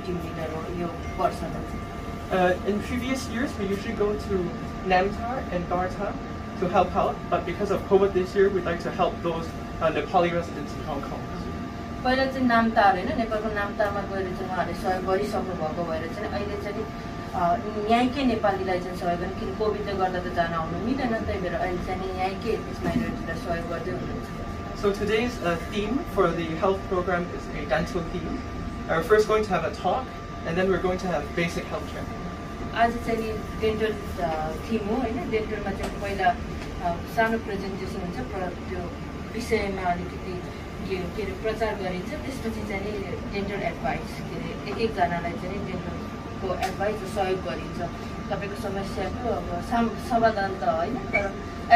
Team leader हो यो वर्षमा चाहिँ In previous years, we usually go to Namtar and Garta to help out, but because of COVID this year, we'd like to help those Nepali residents in Hong Kong. पहिला चाहिँ नामतार होइन नेपालको नामतारमा गएर चाहिँ उहाँहरूले सहयोग गरिसक्नु भएको भएर चाहिँ अहिले चाहिँ यहीँकै नेपालीलाई चाहिँ सहयोग गर्ने किन कोभिडले गर्दा त जान आउनु मिलेन त्यही भएर अहिले चाहिँ यहीँकै एथनिक माइनोरिटीलाई सहयोग गर्दै हुनुहुन्छ So today's theme for the health program is a dental theme. We're first going to have a talk, and then we're going to have basic health check. आज चाहिँ नि डेन्टल थिम हो होइन डेन्टलमा चाहिँ पहिला सानो प्रेजेन्टेसन हुन्छ त्यो विषयमा अलिकति के अरे प्रचार गरिन्छ त्यसपछि चाहिँ नि डेन्टल एडभाइस के अरे एकजनालाई चाहिँ डेन्टलको एडभाइस सहयोग गरिन्छ तपाईँको समस्याको अब समाधान त होइन तर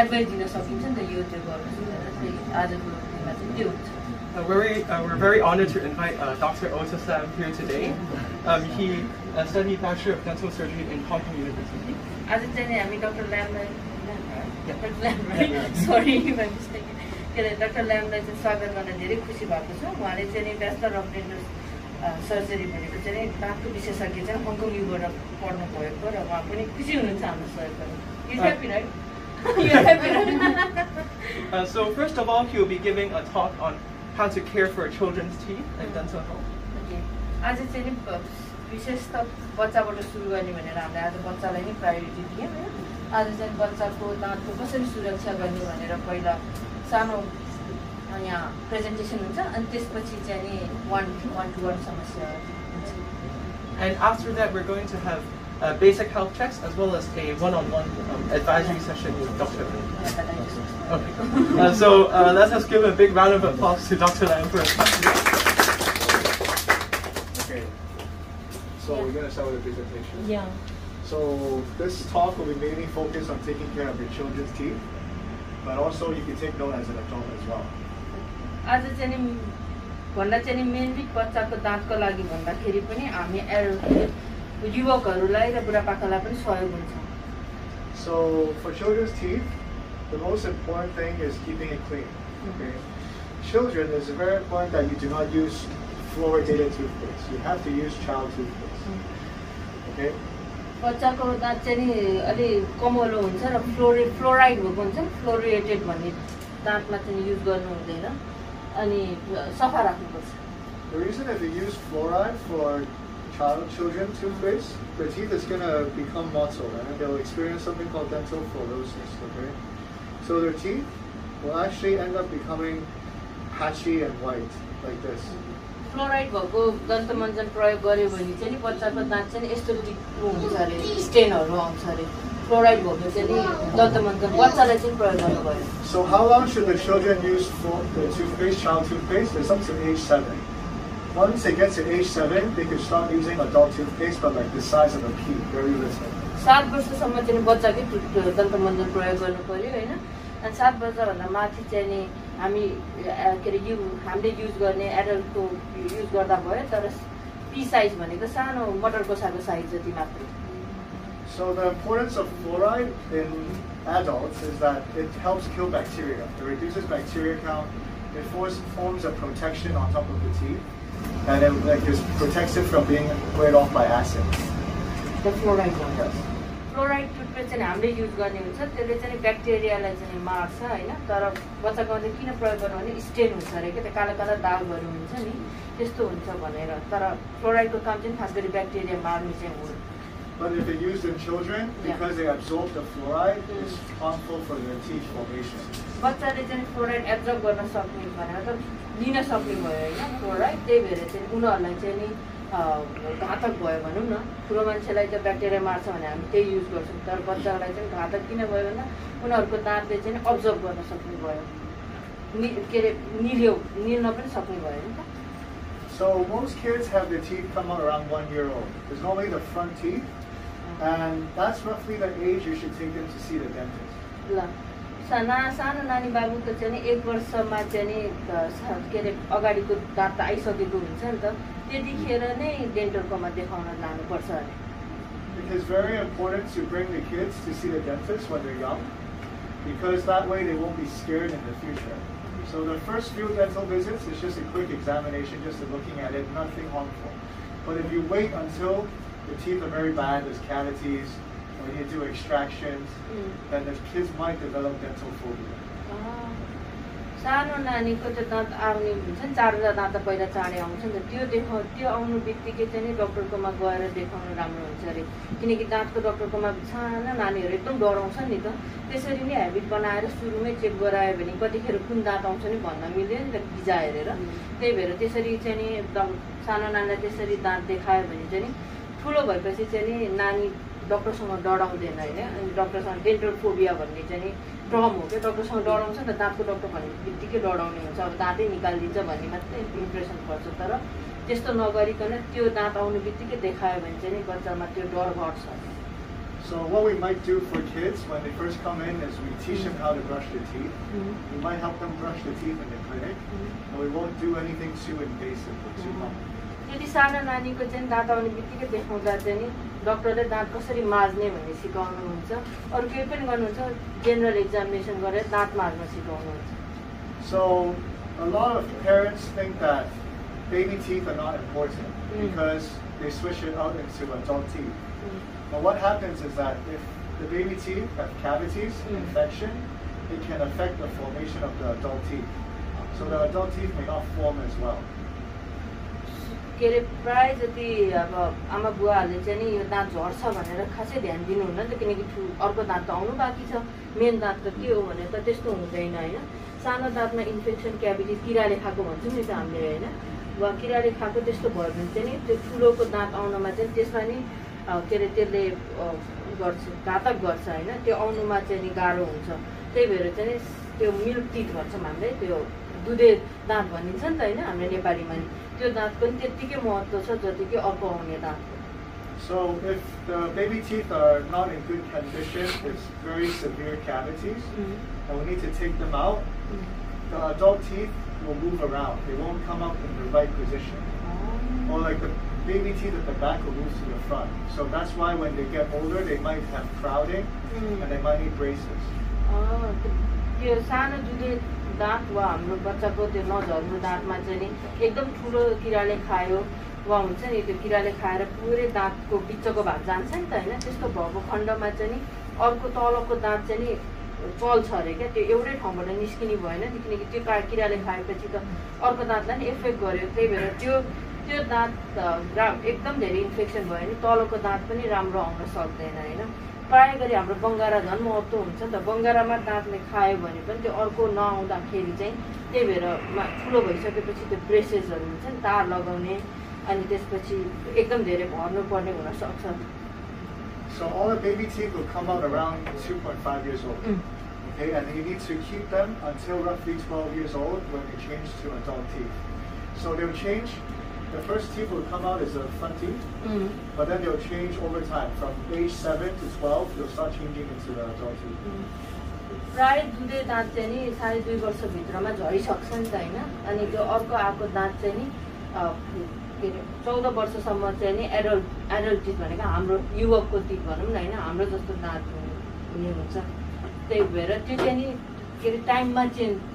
एडभाइस दिन सकिन्छ नि त यो त्यो गर्नुहोस् भनेर आजको दिनमा चाहिँ त्यो हुन्छ We're very honored to invite Dr. Ota Sam here today. He studied Bachelor of Dental Surgery in Hong Kong University. आज चाहिँ नि हामी डक्टर ल्यामलाई सरी माई मिस्टेक के अरे डक्टर ल्यामलाई चाहिँ स्वागत गर्न धेरै खुसी भएको छौँ उहाँले चाहिँ नि ब्याचलर अफ डेन्टल सर्जरी भनेको चाहिँ नि दाँतको विशेषज्ञ चाहिँ हङकङ युबाट पढ्नु भएको र उहाँ पनि खुसी हुनुहुन्छ हाम्रो सहयोग गर्नु you happy right So first of all, he will be giving a talk on how to care for children's teeth and dental health. आज चाहिँ नि विशेष त बच्चाबाट सुरु गर्ने भनेर हामीले आज बच्चालाई नै प्रायोरिटी दियौँ होइन आज चाहिँ बच्चाको दाँतको कसरी सुरक्षा गर्ने भनेर पहिला सानो यहाँ प्रेजेन्टेसन हुन्छ अनि त्यसपछि चाहिँ नि वान टु वान समस्या हुन्छ And after that, we're going to have basic health checks as well as a one-on-one advisory session with Dr. Lam. Okay. So let us give a big round of applause to Dr. Lam for his talk. Okay. So we're going to start with the presentation. Yeah. So this talk will be mainly focused on taking care of your children's teeth, but also you can take note as an adult as well. आज चाहिँ नि भन्दा चाहिँ नि mainly बच्चाको दाँतको लागि भन्दाखेरि पनि हामी युवकहरूलाई र बुढापाकालाई पनि सहयोग हुन्छ So for children's teeth, the most important thing is keeping it clean. Okay. Children, it's very important that you do not use fluoridated toothpaste. You have to use child toothpaste. Okay. बच्चाको दाँत चाहिँ नि अलि कमलो हुन्छ र fluoride भएको हुन्छ नि फ्लोरिएटेड भन्ने दाँतमा चाहिँ युज गर्नु हुँदैन अनि सफा राख्नुपर्छ The reason if you use fluoride for children toothpaste, their teeth is going to become mottled and they'll experience something called dental fluorosis. Okay, so their teeth will actually end up becoming patchy and white like this. Fluoride भएको दन्तमञ्जन प्रयोग गर्यो भने चाहिँ नि बच्चाको दाँत चाहिँ यस्तो टिप्नु हुन्छ अरे स्टेनहरू आउँछ अरे फ्लोराइड भएको चाहिँ नि दन्तमञ्जन बच्चालाई चाहिँ प्रयोग गर्नुभयो So how long should the children use the toothpaste, child toothpaste? It's up to age 7. Once they get to age 7, they can start using adult toothpaste, but like the size of a pea, very little. 7 वर्षसम्म चाहिँ बच्चाकै दन्तमञ्जन प्रयोग गर्नु पर्यो होइन अनि 7 वर्षभन्दा माथि चाहिँ नि हामी के अरे हामीले युज गर्ने एडल्टको युज गर्दा भयो तर पी साइज भनेको सानो मटरको सानो साइज जति मात्रै So the importance of fluoride in adults is that it helps kill bacteria. It reduces bacteria count. It forms a protection on top of the teeth, and it just protects it from being weighed off by acid. The fluoride one. Yes. Fluoride toothpaste चाहिँ हामीले use गर्ने हुन्छ त्यसले चाहिँ ब्याक्टेरियालाई चाहिँ मार्छ होइन तर बच्चाको चाहिँ किन प्रयोग गर्नु भने स्टेन हुन्छ अरे क्या त्यो कालो कालो दागहरू हुन्छ नि त्यस्तो हुन्छ भनेर तर फ्लोराइडको काम चाहिँ खास गरी ब्याक्टेरिया मार्ने चाहिँ हो But if it's used in children, because they absorb the fluoride, it's harmful for their teeth formation. बच्चाले चाहिँ फ्लोराइड एब्जर्ब गर्न सक्ने भनेर त लिन सक्ने भयो होइन फ्लोराइड त्यही भएर चाहिँ उनीहरूलाई चाहिँ नि घातक भयो भनौँ न ठुलो मान्छेलाई त ब्याक्टेरिया मार्छ भने हामी त्यही युज गर्छौँ तर बच्चालाई चाहिँ घातक किन भयो भन्दा उनीहरूको दाँतले चाहिँ अब्जर्ब गर्न सक्ने भयो के अरे निल्न पनि सक्ने भयो नि त So most kids have their teeth come out around 1 year old. There's normally the front teeth, and that's roughly the age you should take them to see the dentist. ल सानो नानी बाबुको चाहिँ नि 1 वर्षमा चाहिँ नि के अरे अगाडिको दाँत आइसकेको हुन्छ नि त त्यतिखेर नै डेन्टलकोमा देखाउन लानुपर्छ अरे It is very important to bring the kids to see the dentist when they're young, because that way they won't be scared in the future. So the first few dental visits is just a quick examination, just looking at it, nothing harmful. But if you wait until the teeth are very bad, there's cavities, or you do extractions, then the kids might develop dental phobia. सानो नानीको चाहिँ दाँत आउने हुन्छ नि, चारवटा दाँत पहिला चाँडै आउँछ नि त, त्यो आउनु बित्तिकै चाहिँ नि डक्टरकोमा गएर देखाउनु राम्रो हुन्छ अरे, किनकि दाँतको डक्टरकोमा साना नानीहरू एकदम डराउँछ नि त। त्यसरी नै हेबिट बनाएर सुरुमै चेक गरायो भने कतिखेर कुन दाँत आउँछ नि भन्न मिल्दैन नि त भिजा हेरेर। त्यही भएर त्यसरी चाहिँ नि सानो नानीलाई त्यसरी दाँत देखायो भने चाहिँ नि ठुलो भएपछि चाहिँ नि नानी डक्टरसँग डराउँदैन होइन। अनि डक्टरसँग डेन्टल फोबिया भन्ने चाहिँ नि टर्म हो क्या, डक्टरसँग डराउँछ नि त, दाँतको डक्टर भन्ने बित्तिकै डराउने हुन्छ, अब दाँतै निकालिदिन्छ भन्ने मात्रै इम्प्रेसन पर्छ। तर त्यस्तो नगरिकन त्यो दाँत आउनु बित्तिकै देखायो भने चाहिँ नि बच्चामा त्यो डर घट्छ। So what we might do for kids when they first come in is we teach them how to brush their teeth. We might help them brush their teeth in the clinic, and we won't do anything too invasive or too common. यदि सानो नानीको चाहिँ दाँत आउने बित्तिकै देखाउँदा चाहिँ नि डक्टरले दाँत कसरी माझ्ने भन्ने सिकाउनुहुन्छ, अरू केही पनि गर्नुहुन्छ, जेनरल एक्जामिनेसन गरेर दाँत माझ्न सिकाउनुहुन्छ। So a lot of parents think that baby teeth are not important because they switch it out into adult teeth. But what happens is that if the baby teeth have cavities, infection, it can affect the formation of the adult teeth. So the adult teeth may not form as well. के अरे प्रायः जति अब आमा बुवाहरूले चाहिँ नि यो दाँत झर्छ भनेर खासै ध्यान दिनुहुन्न नि त, किनकि अर्को दाँत त आउनु बाँकी छ, मेन दाँत त के हो भने त त्यस्तो हुँदैन होइन। सानो दाँतमा इन्फेक्सन क्याभिटी किराले खाएको भन्छौँ नि त हामीले होइन, वा किराले खाएको त्यस्तो भयो भने चाहिँ नि त्यो ठुलोको दाँत आउनमा चाहिँ त्यसमा नि के अरे त्यसले गर्छ, घातक गर्छ होइन, त्यो आउनुमा चाहिँ नि गाह्रो हुन्छ। त्यही भएर चाहिँ नि त्यो मिल्क टिथ भन्छौँ हामीले, त्यो दुधे दाँत भनिन्छ नि त होइन हाम्रो नेपालीमा नि, त्यो दाँत पनि त्यत्तिकै महत्त्व छ जतिकै अर्को आउने दाँत। So if the baby teeth are not in good condition, it's very severe cavities, and we need to take them out, the adult teeth will move around. They won't come up in the right position. Or like the baby teeth at the back will move to the front. So that's why when they get older, they might have crowding, and they might need braces. त्यो सानो जुन दाँत वा हाम्रो बच्चाको त्यो नझर्नु दाँतमा चाहिँ नि एकदम ठुलो किराले खायो वा हुन्छ नि त्यो किराले खाएर पुरै दाँतको बिचको भाग जान्छ नि त होइन, त्यस्तो भएको खण्डमा चाहिँ नि अर्को तलको दाँत चाहिँ नि चल्छ अरे क्या, त्यो एउटै ठाउँबाट निस्किने भएन नि, किनकि त्यो किराले खाएपछि त अर्को दाँतलाई नि इफेक्ट गर्यो। त्यही भएर त्यो दाँत एकदम धेरै इन्फेक्सन भयो भने तलको दाँत पनि राम्रो आउन सक्दैन होइन। प्रायः गरी हाम्रो बङ्गारा झन् महत्त्व हुन्छ नि त, बङ्गारामा दाँतले खायो भने पनि त्यो अर्को नआउँदाखेरि चाहिँ त्यही भएर ठुलो भइसकेपछि त्यो ब्रेसेसहरू हुन्छ नि तार लगाउने, अनि त्यसपछि एकदम धेरै भर्नुपर्ने हुनसक्छ। So all the baby teeth will come out around 2.5 years old. Okay, and you need to keep them until roughly 12 years old when they change to adult teeth. So they'll change. The first teeth will come out as a front teeth, but then they'll change over time. From age 7 to 12, they'll start changing into the adult teeth. प्रायः दुधे दाँत चाहिँ नि 2.5 वर्षभित्रमा झरिसक्छ नि त होइन, अनि त्यो अर्को आएको दाँत चाहिँ नि के अरे 14 वर्षसम्म चाहिँ नि एडल्ट टिथ भनेको हाम्रो युवकको टिथ भनौँ न होइन, हाम्रो जस्तो दाँत हुने हुन्छ। त्यही भएर त्यो चाहिँ नि के अरे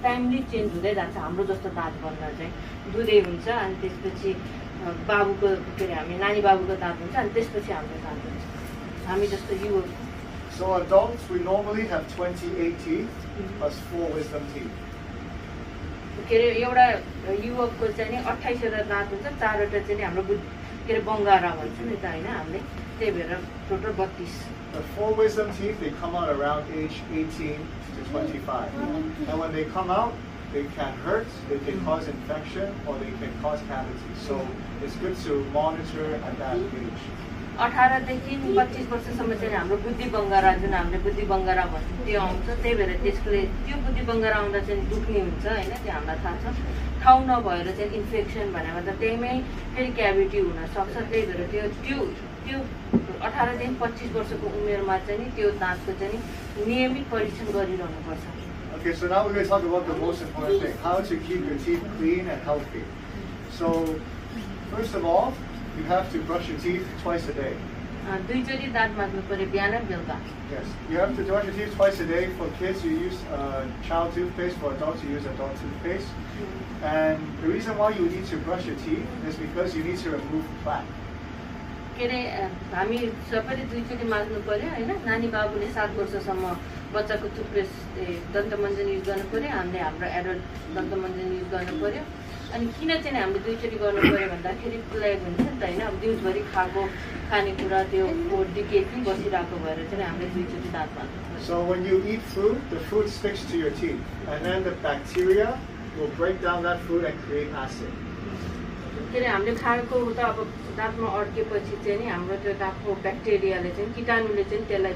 टाइमली चेन्ज हुँदै जान्छ, हाम्रो जस्तो दाँत बन्न चाहिँ दुधे हुन्छ, अनि त्यसपछि बाबुको के अरे हामी नानी बाबुको दाँत हुन्छ, अनि त्यसपछि हाम्रो दाँत हुन्छ हामी जस्तो युवक। So adults, we normally have 28 teeth plus 4 wisdom teeth. के अरे एउटा युवकको चाहिँ नि 28वटा दाँत हुन्छ, 4वटा चाहिँ नि हाम्रो के अरे बङ्गारा भन्छौँ नि त होइन हामीले, त्यही भएर total 32। The 4 wisdom teeth, they come out around age 18 to 25. And when they come out, they can hurt, they can cause infection, or they can cause cavities. So it's good to monitor at that age. 18 देखि 25 वर्षसम्म चाहिँ हाम्रो बुद्धि बङ्गारा जुन हामीले बुद्धि बङ्गारा भन्छौँ त्यो आउँछ, त्यही भएर त्यसले त्यो बुद्धि बङ्गारा आउँदा चाहिँ दुख्ने हुन्छ होइन, त्यो हामीलाई थाहा छ। ठाउँ नभएर चाहिँ इन्फेक्सन भनेको त त्यहीमै फेरि क्याभिटी हुनसक्छ, त्यही भएर त्यो 18 देखि 25 वर्षको उमेरमा चाहिँ नि त्यो दाँतको चाहिँ नि नियमित परीक्षण गरिरहनुपर्छ। Okay, so now we're going to talk about the most important thing, how to keep your teeth clean and healthy. So first of all, you have to brush your teeth twice a day. दुईचोटि दाँत माझ्नु पर्यो बिहान र बेलुका Yes. You have to brush your teeth twice a day. For kids, you use child toothpaste. For adults, you use adult toothpaste. And the reason why you need to brush your teeth is because you need to remove plaque. के अरे हामी सबैले दुईचोटि माझ्नु पर्यो हैन नानी बाबुले 7 वर्षसम्म बच्चाको टुथपेस्ट दन्तमञ्जन युज गर्नु पर्यो हामीले हाम्रो एडल्ट दन्तमञ्जन युज गर्नु पर्यो अनि किन चाहिँ हामीले दुईचोटि गर्नु पर्यो भन्दाखेरि प्लेग हुन्छ नि त हैन अब दिउँसभरि खाएको खानेकुरा त्यो डिकेट पनि बसिरहेको भएर चाहिँ हामीले दुईचोटि दाँत माझ्नु पर्यो So when you eat food, the food sticks to your teeth, and then the bacteria will break down that food and create acid. के अरे हामीले खाएको त अब दाँतमा अड्केपछि चाहिँ नि हाम्रो त्यो दाँतको ब्याक्टेरियाले चाहिँ किटाणुले चाहिँ त्यसलाई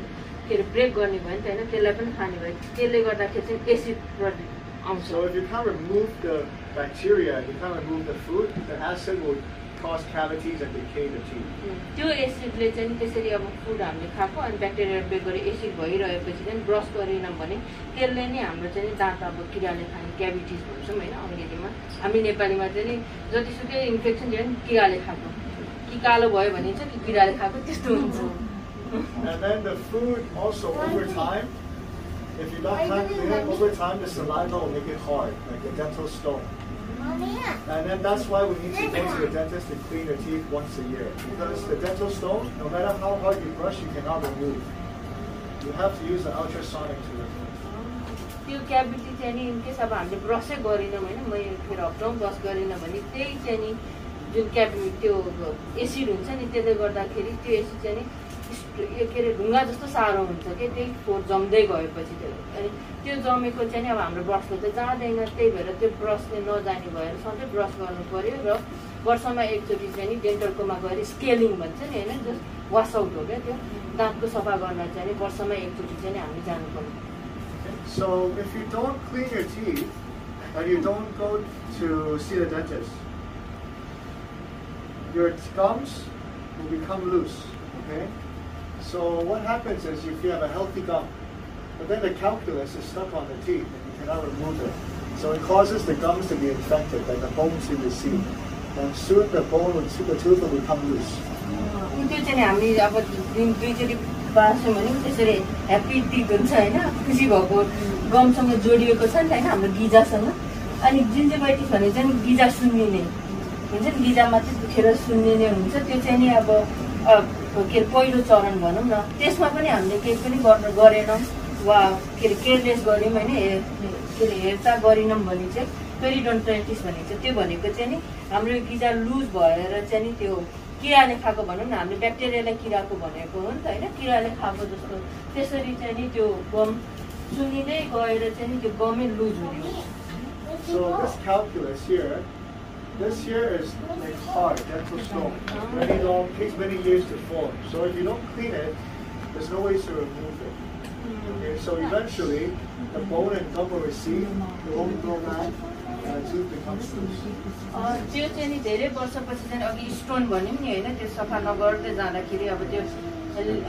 के अरे ब्रेक गर्ने भयो नि त हैन त्यसलाई पनि खाने भयो त्यसले गर्दाखेरि चाहिँ एसिड आउँछ So if you can't remove the bacteria, you can't remove the food, the acid will cause cavities and decay the teeth. त्यो एसिडले चाहिँ त्यसरी अब फुड हामीले खाएको अनि ब्याक्टेरिया ब्रेक गरेर एसिड भइरहेपछि चाहिँ ब्रस गरेन भने त्यसले नै हाम्रो चाहिँ दाँत अब किराले खाने क्याभिटिज भन्छौँ हैन अङ्ग्रेजीमा हामी नेपालीमा चाहिँ जतिसुकै इन्फेक्सन भयो नि किराले खाएको कि कालो भयो भने चाहिँ कि किराले खाएको त्यस्तो हुन्छ And then the food also over time, if you don't clean it, over time the saliva will make it hard, like a dental stone. And then that's why we need to go to the dentist to clean your teeth once a year. Because the dental stone, no matter how hard you brush, you cannot remove. You have to use the ultrasonic to remove. त्यो cavity चाहिँ नि in case अब हामीले ब्रसै गरिनौँ होइन म फेरि हप्तामा brush गरिनँ भने त्यही चाहिँ नि जुन त्यो एसिड हुन्छ नि त्यसले गर्दाखेरि त्यो एसिड चाहिँ नि के अरे ढुङ्गा जस्तो साह्रो हुन्छ कि त्यही फोहोर जम्दै गएपछि त्यो अनि त्यो जमेको चाहिँ नि अब हाम्रो ब्रसले त जाँदैन त्यही भएर त्यो ब्रसले नजाने भएर सधैँ ब्रस गर्नु पर्यो र वर्षमा एकचोटि चाहिँ नि डेन्टलकोमा गएर स्केलिङ भन्छ नि होइन जस्ट वासआउट हो क्या त्यो दाँतको सफा गर्न चाहिँ नि वर्षमा एकचोटि चाहिँ नि हामी जानुपर्छ So if you don't clean your teeth and you don't go to see the dentist, your gums will become loose, okay? So what happens is if you have a healthy gum, but then the calculus is stuck on the teeth and you cannot remove it. So it causes the gums to be infected, like the bones you will see. And soon the tooth will become loose. त्यो चाहिँ हामी अब दुईचोटि बाँच्छौँ भने त्यसरी happy teeth हुन्छ होइन खुसी भएको गमसँग जोडिएको छ नि त होइन हाम्रो गिजासँग अनि जिन्जेभाइटिस भने चाहिँ गिजा सुन्निने हुन्छ नि गिजामा चाहिँ दुखेर सुन्निने हुन्छ त्यो चाहिँ नि अब के अरे पहिलो चरण भनौँ न त्यसमा पनि हामीले केही पनि गरेनौँ वा के अरे केयरलेस गऱ्यौँ होइन के अरे हेरचाह गरेनौँ भने चाहिँ पेरिडोन्टाइटिस भनेको चाहिँ त्यो भनेको चाहिँ नि हाम्रो गिजा लुज भएर चाहिँ नि त्यो किराले खाएको भनौँ न हामीले ब्याक्टेरियालाई किराको भनेको हो नि त होइन किराले खाएको जस्तो त्यसरी चाहिँ नि त्यो गम सुनिँदै गएर चाहिँ नि त्यो गमै लुज हुने हो So this calculus here, this here is like hard, dental stone. Very long, takes many years to form. So if you don't clean it, there's no way to remove it. Okay, so eventually the bone and gum will recede, the bone will grow back, and the tooth becomes loose. त्यो चाहिँ नि धेरै वर्षपछि चाहिँ अघि stone भन्यौँ नि होइन त्यो सफा नगर्दै जाँदाखेरि अब त्यो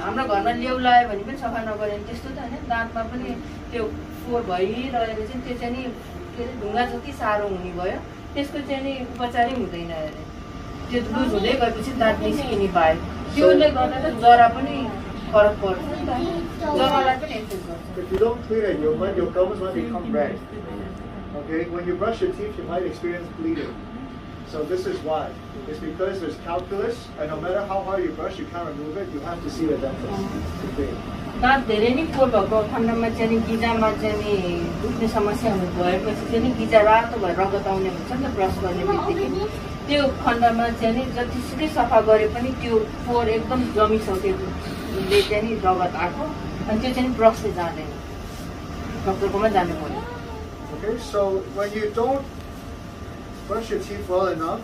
हाम्रो घरमा लेउ लगायो भने पनि सफा नगऱ्यो भने त्यस्तो त होइन दाँतमा पनि त्यो फोहोर भइरहेर चाहिँ त्यो चाहिँ नि के अरे ढुङ्गा जति साह्रो हुने भयो त्यसको चाहिँ नि उपचारै हुँदैन अरे त्यो लुज हुँदै गएपछि दाँत निस्किने भयो त्यसले गर्दा त जरा पनि फरक पर्छ नि त जरालाई पनि इन्फेक्ट गर्छ If you don't clean it, your gums might become red. Okay, when you brush your teeth, you might experience bleeding. So this is why. It's because there's calculus, and no matter how hard you brush, you can't remove it. You have to see the dentist. Okay. दाँत धेरै नै फोहोर भएको खण्डमा चाहिँ नि गिजामा चाहिँ नि दुख्ने समस्याहरू भएपछि चाहिँ नि गिजा रातो भएर रगत आउने हुन्छ नि त ब्रस गर्ने बित्तिकै त्यो खण्डमा चाहिँ नि जतिसुकै सफा गरे पनि त्यो फोहोर एकदम जमिसकेकोले चाहिँ नि रगत आएको अनि त्यो चाहिँ नि ब्रसले जाँदैन डक्टरकोमा जानु पर्यो Okay, so when you don't brush your teeth well enough,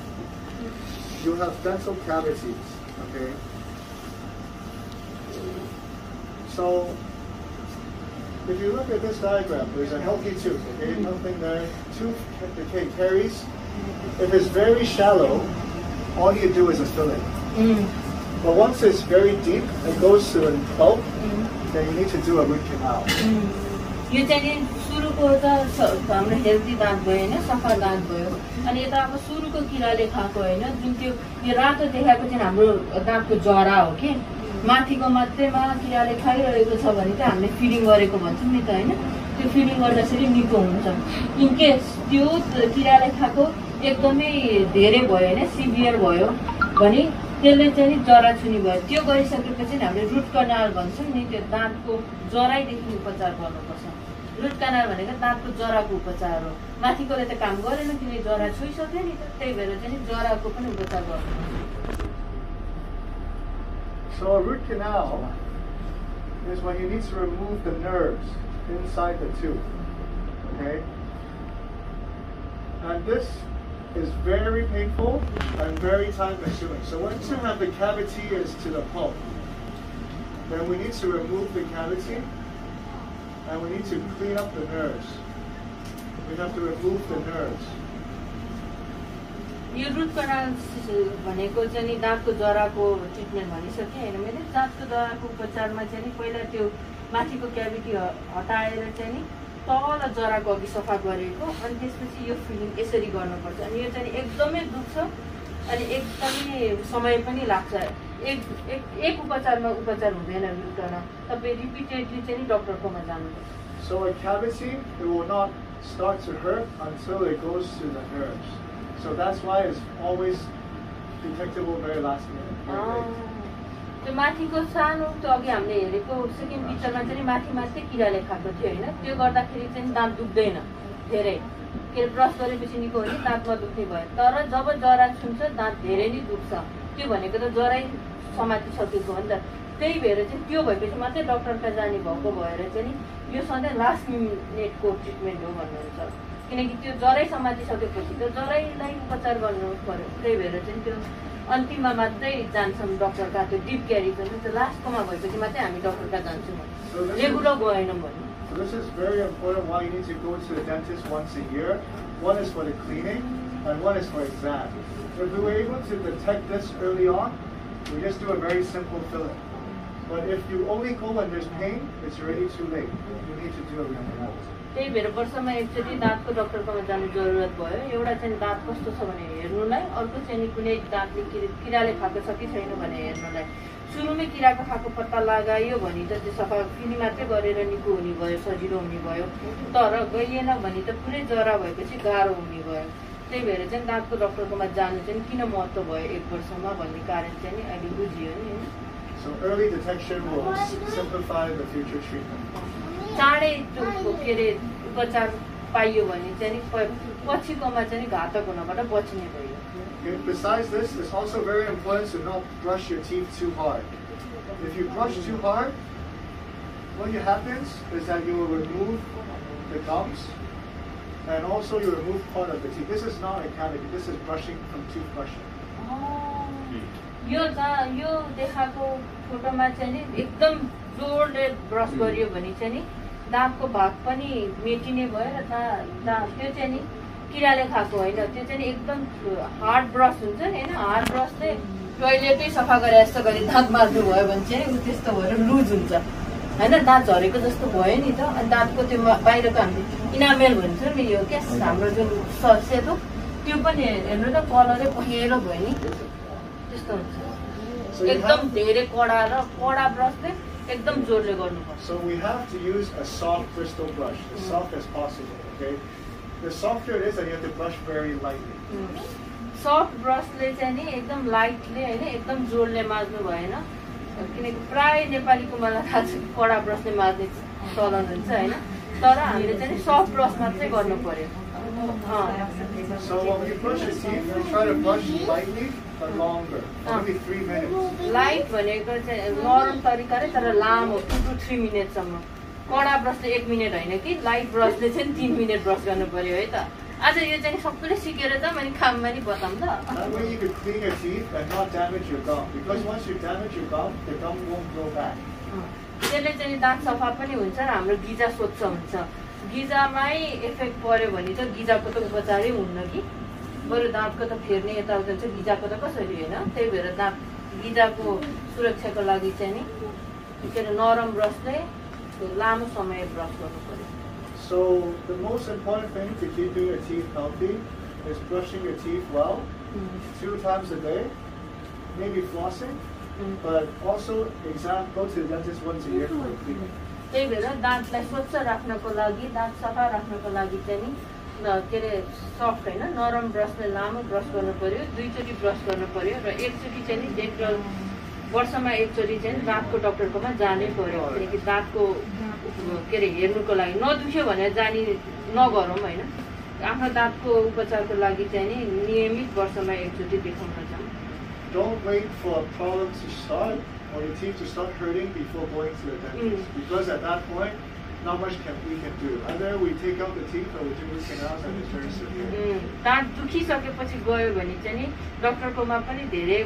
you have dental cavities. Okay. So if you look at this diagram, there's a healthy tooth. Okay, nothing there. Tooth decay caries. If it's very shallow, all you do is a filling. But once it's very deep, it goes to a pulp. Then you need to do a root canal. यो चाहिँ नि सुरुको त हाम्रो healthy दाँत भयो होइन सफा दाँत भयो अनि यता अब सुरुको किराले खाएको होइन जुन त्यो रातो देखाएको चाहिँ हाम्रो दाँतको जरा हो कि माथिको मात्रैमा किराले खाइरहेको छ भने चाहिँ हामीले फिडिङ गरेको भन्छौँ नि त होइन त्यो फिडिङ गर्दाखेरि निको हुन्छ इनकेस त्यो किराले खाएको एकदमै धेरै भयो होइन सिभियर भयो भने त्यसले चाहिँ नि जरा छुनी भयो त्यो गरिसकेपछि हामीले रुट कनाल भन्छौँ नि त्यो दाँतको जराइदेखि उपचार गर्नुपर्छ रुट कनाल भनेको दाँतको जराको उपचार हो माथिकोले त काम गरेन किनकि जरा छोइसक्यो नि त त्यही भएर चाहिँ नि जराको पनि उपचार गर्नुपर्छ So a root canal is when you need to remove the nerves inside the tooth. Okay? And this is very painful and very time consuming. So once you have the cavity is to the pulp, then we need to remove the cavity and we need to clean up the nerves. We have to remove the nerves. यो root कनाल भनेको चाहिँ नि दाँतको जराको treatment भनिसकेँ होइन मैले दाँतको जराको उपचारमा चाहिँ नि पहिला त्यो माथिको क्याभिटी हटाएर चाहिँ नि तल जराको अघि सफा गरेको अनि त्यसपछि यो फिलिङ यसरी गर्नुपर्छ अनि यो चाहिँ एकदमै दुख्छ अनि एकदमै समय पनि लाग्छ एक उपचारमा उपचार हुँदैन रुट कनाल तपाईँ रिपिटेडली चाहिँ नि डक्टरकोमा जानुपर्छ So a cavity, it will not start to hurt until it goes to the nerves. So that's why it's always detectable very last minute. त्यो माथिको सानो त्यो अघि हामीले हेरेको सेकेन्ड पिक्चरमा चाहिँ माथि माथि किराले खाएको थियो होइन त्यो गर्दाखेरि चाहिँ दाँत दुख्दैन धेरै के ब्रस गरेपछि निको हो नि दाँतमा दुख्ने भयो तर जब जरा छुन्छ दाँत धेरै नै दुख्छ त्यो भनेको त जरै समातिसकेको हो नि त त्यही भएर चाहिँ त्यो भएपछि मात्रै डक्टरका जाने भएको भएर चाहिँ यो सधैँ लास्ट मिनेटको ट्रिटमेन्ट हो भन्नुहुन्छ किनकि त्यो जरै समातिसकेपछि त जरैलाई उपचार गर्नु पर्यो त्यही भएर चाहिँ त्यो अन्तिममा मात्रै जान्छौँ डक्टरका त्यो डिप क्यारी पनि त्यो लास्टकोमा भएपछि मात्रै हामी डक्टरका जान्छौँ रेगुलर गएनौँ भने So this is very important why you need to go to the dentist once a year. One is for the cleaning and one is for exam. If we were able to detect this early on, we just do a very simple filling. But if you only go when there's pain, it's already too late. You need to do a root canal. त्यही भएर वर्षमा एकचोटि दाँतको डक्टरकोमा जानु जरुरत भयो एउटा चाहिँ दाँत कस्तो छ भने हेर्नुलाई अर्को चाहिँ कुनै दाँतले किराले खाएको छ कि छैन भने हेर्नुलाई सुरुमै किराको खाएको पत्ता लगायो भने त त्यो सफा फिनी मात्रै गरेर निको हुने भयो सजिलो हुने भयो तर गइएन भने त पुरै जरा भएपछि गाह्रो हुने भयो त्यही भएर चाहिँ दाँतको डक्टरकोमा जानु चाहिँ किन महत्त्व भयो एक वर्षमा भन्ने कारण चाहिँ नि अहिले बुझियो नि So early detection will simplify the future treatment. चाँडै के अरे उपचार पाइयो भने चाहिँ नि पछिकोमा चाहिँ घातक हुनबाट बच्ने भयो Besides this, it's also very important to not brush your teeth too hard. If you brush too hard, what happens is that you will remove the gums and also you remove part of the teeth. This is not a cavity, this is brushing from toothbrushing. यो देखाएको फोटोमा चाहिँ नि एकदम जोडले brush गरियो भने चाहिँ नि दाँतको भाग पनि मेटिने भयो र त्यो चाहिँ नि किराले खाएको होइन त्यो चाहिँ एकदम हार्ड ब्रस हुन्छ नि होइन हार्ड ब्रसले टोइलेटै सफा गरे जस्तो गरी दाँत मार्नु भयो भने चाहिँ त्यस्तो भएर लुज हुन्छ होइन दाँत झरेको जस्तो भयो नि त अनि दाँतको त्यो बाहिरको हामीले इनामेल भन्छ नि यो क्या हाम्रो जुन सेतो त्यो पनि हेर्नु त कलरै पहेँलो भयो नि त्यस्तो हुन्छ एकदम धेरै कडा ब्रसले एकदम जोडले गर्नुपर्छ So we have to use a soft bristle brush, as soft as possible, okay? The softer it is, then you have to brush very lightly. Soft ब्रसले चाहिँ नि एकदम लाइटले होइन एकदम जोडले माझ्नु भएन किनकि प्राय नेपालीको मलाई थाहा छ कडा ब्रसले माझ्ने चलन हुन्छ होइन तर हामीले चाहिँ सफ्ट ब्रस मात्रै गर्नु पर्यो So when you brush your teeth, you try to brush lightly but longer, maybe 3 minutes. Light भनेको चाहिँ नरम तरिका रे तर लामो 2 to 3 मिनटसम्म कडा ब्रसले 1 मिनट होइन कि लाइट ब्रसले चाहिँ 3 मिनट ब्रस गर्नु पर्यो है त आज यो चाहिँ सबैले सिकेर त मैले काममा नि बताऊँ त That way you can clean your teeth and not damage your gum. Because once you damage your gum, the gum won't grow back. त्यसले चाहिँ दाँत सफा पनि हुन्छ र हाम्रो गिजा स्वच्छ हुन्छ गिजामै इफेक्ट पर्यो भने त गिजाको त उपचारै हुन्न कि बरु दाँतको त फेर्ने यताउता हुन्छ गिजाको त कसरी होइन त्यही भएर दाँत गिजाको सुरक्षाको लागि चाहिँ नि के अरे नरम ब्रसले लामो समय ब्रस गर्नु पर्यो So the most important thing to keeping your teeth healthy is brushing your teeth well, 2 times a day, maybe flossing, but also go to the dentist once a year for a cleaning. त्यही भएर दाँतलाई स्वच्छ राख्नको लागि दाँत सफा राख्नको लागि चाहिँ नि के अरे सफ्ट होइन नरम ब्रसले लामो ब्रस गर्नु पर्यो 2 चोटि ब्रस गर्नु पर्यो र एकचोटि चाहिँ नि डेन्टल वर्षमा एकचोटि चाहिँ दाँतको डाक्टरकोमा जानै पर्यो किनकि दाँतको के अरे हेर्नुको लागि नदुख्यो भने जानी नगरौँ होइन आफ्नो दाँतको उपचारको लागि चाहिँ नि नियमित वर्षमा एकचोटि देखाउन जाउँ Don't wait for problems to start or your teeth to start hurting before going to the dentist because at that point not much we can do. Either we take out the teeth or we do root canals and it's very severe. दाँत दुखिसकेपछि गयो भने चाहिँ नि डाक्टरकोमा पनि धेरै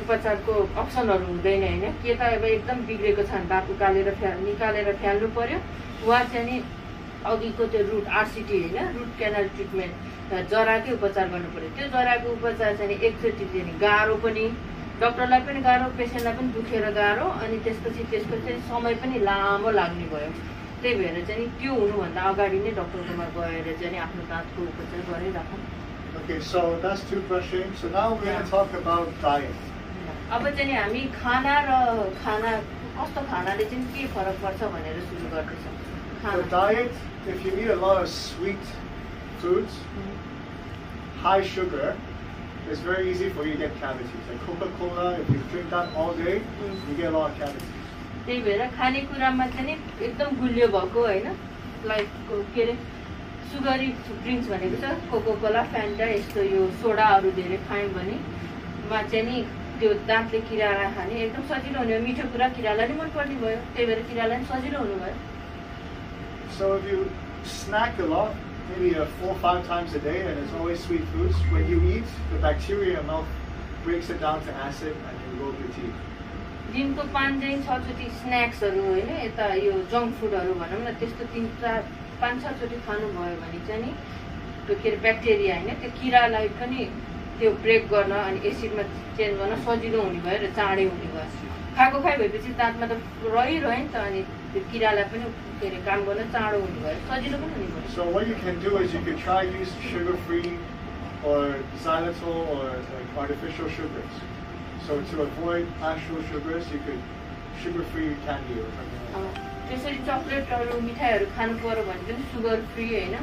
उपचारको अप्सनहरू हुँदैन होइन के त अब एकदम बिग्रेको छ भने दाँत निकालेर फ्याल्नु पर्यो वा चाहिँ नि अघिको त्यो रुट आरसिटी होइन रुट क्यानल ट्रिटमेन्ट जराकै उपचार गर्नु पर्यो त्यो जराको उपचार चाहिँ एकचोटि चाहिँ गाह्रो पनि डाक्टरलाई पनि गाह्रो पेसेन्टलाई पनि दुखेर गाह्रो अनि त्यसपछि त्यसको चाहिँ समय पनि लामो लाग्ने भयो त्यही भएर चाहिँ त्यो हुनुभन्दा अगाडि नै डाक्टरकोमा गएर चाहिँ आफ्नो दाँतको उपचार गरिराखौँ Okay, so that's toothbrushing. So now we're going to talk about diet. अब चाहिँ हामी खाना कस्तो खानाले चाहिँ के फरक पर्छ भनेर सुरु गर्दैछौँ For diet, if you eat a lot of sweet foods, high sugar, it's very easy for you to get cavities. Like Coca-Cola, if you drink that all day, you get a lot of cavities. त्यही भएर खानेकुरामा चाहिँ नि एकदम गुलियो भएको होइन like के अरे सुगरी ड्रिङ्क्स भनेको छ कोकोकोला फ्यान्टा यस्तो यो सोडाहरू धेरै खायौँ भने चाहिँ नि त्यो दाँतले किराला खाने एकदम सजिलो हुने मिठो कुरा किरालाई नि मनपर्ने भयो त्यही भएर किरालाई नि सजिलो हुनुभयो So if you snack a lot, maybe 4 or 5 times a day, and it's always sweet foods, when you eat, the bacteria in your mouth breaks it down to acid and you go to your teeth. दिनको 5 चोटि स्न्याक्सहरू होइन यता यो junk फुडहरू भनौँ न त्यस्तो 5-6 चोटि खानुभयो भने चाहिँ नि त्यो के अरे ब्याक्टेरिया होइन त्यो किरालाई पनि त्यो ब्रेक गर्न अनि एसिडमा चेन्ज गर्न सजिलो हुने भयो र चाँडै हुने भयो खाएको भएपछि दाँतमा त रहिरह्यो नि त अनि त्यो किरालाई पनि के अरे काम गर्न चाँडो हुने भयो सजिलो पनि हुने भयो So what you can do is you could try use sugar-free or xylitol or like artificial sugars. So to avoid actual sugars, you could sugar-free candy or something like that. त्यसरी चक्लेटहरू मिठाईहरू खानु पर्यो भने पनि सुगर फ्री होइन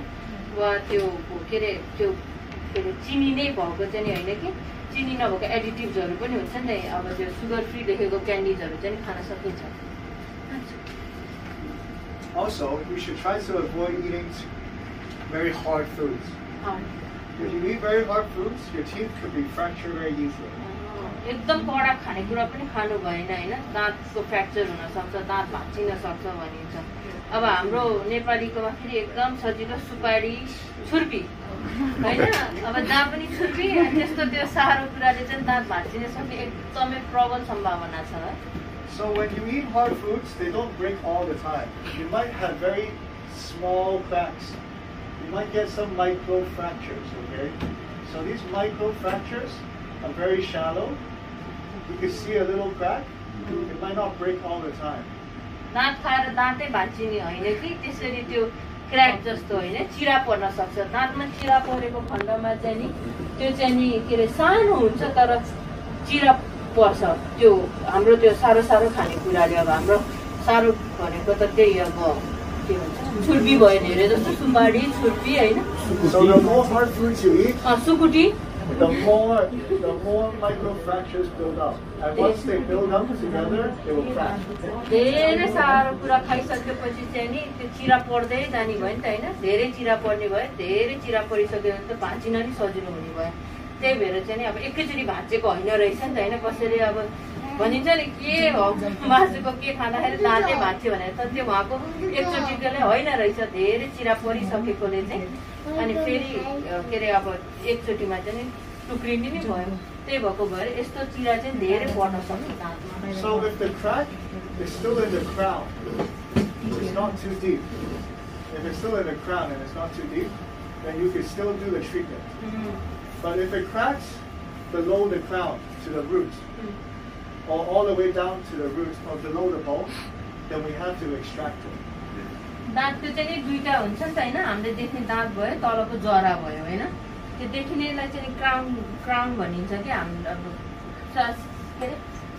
वा त्यो के अरे चिनी नै भएको चाहिँ नि होइन कि चिनी नभएको एडिटिभ्सहरू पनि हुन्छ नि अब त्यो सुगर फ्री लेखेको क्यान्डिजहरू चाहिँ खान सकिन्छ Also, you should try to avoid eating very hard foods. If you eat very hard foods, your teeth could be fractured very easily. एकदम कडा खानेकुरा पनि खानु भएन होइन दाँतको फ्र्याक्चर हुन सक्छ दाँत भाँचिन सक्छ भनिन्छ अब हाम्रो नेपालीकोमा फेरि एकदम सजिलो सुपारी छुर्पी होइन अब जहाँ पनि छुर्पी त्यस्तो त्यो साह्रो कुराले चाहिँ दाँत भाँचिन सक्ने एकदमै प्रबल सम्भावना छ So when you eat hard foods, they don't break all the time. You might have very small cracks. You might get some micro fractures, okay? So these micro fractures are very shallow. You can see a little crack. It might not break all the time. दाँत खाएर दाँतै भाँचिने होइन कि त्यसरी त्यो crack जस्तो होइन चिरा पर्न सक्छ दाँतमा चिरा परेको खण्डमा चाहिँ नि त्यो चाहिँ नि के अरे सानो हुन्छ तर चिरा पर्छ त्यो हाम्रो त्यो साह्रो खानेकुराले अब हाम्रो साह्रो भनेको त त्यही अब के भन्छ छुर्पी भयो धेरै जस्तो सुपारी छुर्पी होइन So the more hard foods you eat, सुकुटी the more micro fractures build up. And once they build up together, they will crack. धेरै साह्रो कुरा खाइसकेपछि चाहिँ नि त्यो चिरा पर्दै जाने भयो नि त होइन धेरै चिरा पर्ने भयो धेरै चिरा परिसक्यो भने त भाँचिन नि सजिलो हुने भयो त्यही भएर चाहिँ नि अब एकैचोटि भाँचेको होइन रहेछ नि त होइन कसैले अब भनिन्छ नि के हो मासुको के खाँदाखेरि दाँतै भाँच्यो भनेर त त्यो उहाँको एकचोटिले होइन रहेछ धेरै चिरा परिसकेकोले चाहिँ अनि फेरि के अरे अब एकचोटिमा चाहिँ टुक्रिने नै भयो त्यही भएको भएर यस्तो चिरा चाहिँ धेरै पर्न सक्छ दाँतमा So if the crack is still in the crown, it's not too deep. If it's still in the crown and it's not too deep, then you can still do the treatment. But if it cracks below the crown to the root, or all the way down to the root or below the bone, then we have to extract it. दाँतको चाहिँ नि दुईटा हुन्छ नि त होइन हामीले देख्ने दाँत भयो तलको जरा भयो होइन त्यो देखिनेलाई चाहिँ क्राउन भनिन्छ कि हाम्रो अब के अरे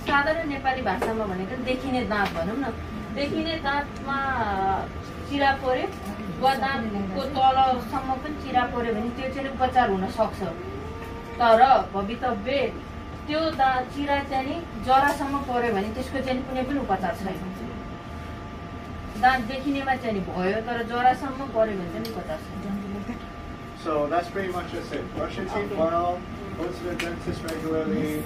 साधारण नेपाली भाषामा भनेको देखिने दाँत भनौँ न, देखिने दाँतमा चिरा पर्यो वा दाँतको तलसम्म पनि चिरा पर्यो भने त्यो चाहिँ उपचार हुन सक्छ। तर भवितव्य त्यो चिरा चाहिँ नि जरासम्म पर्यो भने त्यसको चाहिँ कुनै पनि उपचार छैन। दाँत देखिनेमा चाहिँ नि भयो तर जरासम्म पर्यो भने चाहिँ उपचार छैन। So that's pretty much just it. Brush your teeth well, go to the dentist regularly,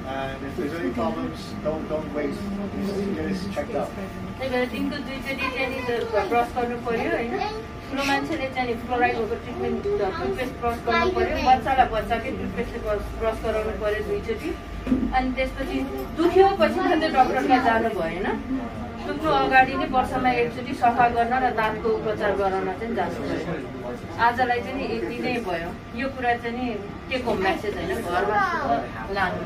and if there's any problems, don't wait. Just get it checked out. त्यही भएर दिनको 2 चोटि चाहिँ ब्रस गर्नु पर्यो हैन। ठुलो मान्छेले चाहिँ फ्लोराइडको ट्रिटमेन्ट टुथपेस्ट ब्रस गर्नु पर्यो। बच्चालाई बच्चाकै टुथपेस्टले ब्रस गराउनु पर्यो 2 चोटि। अनि त्यसपछि दुख्यो पछि मात्रै डाक्टरलाई जानु भएन। दुख्नु अगाडि नै वर्षमा एकचोटि सफा गर्न र दाँतको उपचार गराउन चाहिँ जानु पर्यो। आजलाई चाहिँ यति नै भयो। यो कुरा चाहिँ टेक होम मेसेज हैन, घरमा लानु।